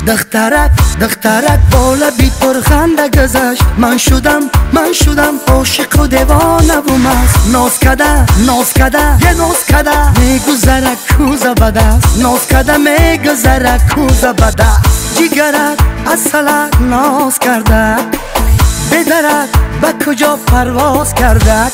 دخترک بالا بی پرخنده گذشت. من شدم عاشق و دیوانه و مست. ناز کده یه ناز کده میگذره کوزه بده است. ناز کده میگذره کوزه بده است. جیگرت اصلک ناز کرده بدرک به کجا پرواز کرده.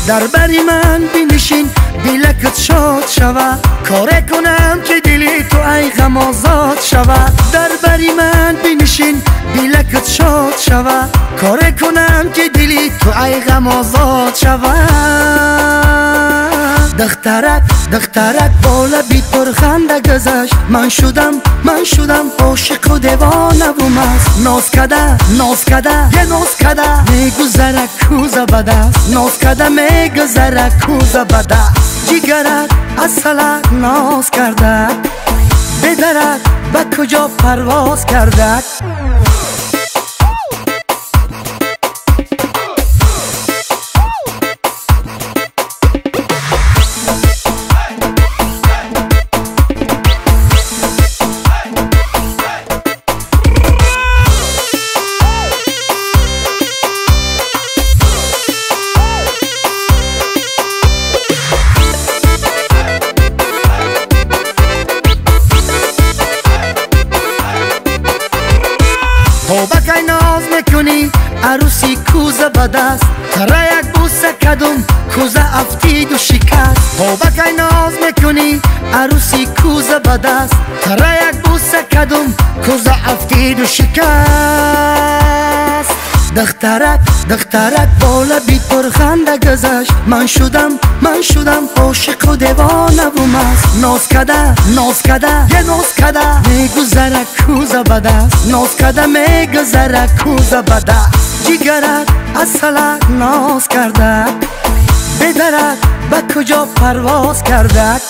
در بری من بنشین دلکت شاد شود. کار کنم که دلی تو ای غم آزاد شود. در بری من بنشین دلکت شاد شود. کار کنم که دلی تو ای غم آزاد شود. دخترک بالا بی پرخنده گذشت. من شدم عاشق و دیوانه و مست. ناز کده یه ناز کده میگذره کوزه بده است. ناز کده میگذره کوزه بده است. جیگرت اصلک ناز کرده بدرک به کجا پرواز کرده. خوبکی ناز میکنی عروسی کوزه بدست. ترا یک بوسه کدم کوزه افتید و شکست. خوبکی ناز میکنی عروسی کوزه بدست. ترا یک بوسه کدم کوزه افتید و شکست. دخترک بالا بی پرخنده گذشت. من شدم عاشق و دیوانه و مست. ناز کده یه ناز کده میگذره کوزه بده است. ناز کده میگذره کوزه بده است. جیگرت اصلک ناز کرده بدرک به کجا پرواز کرده.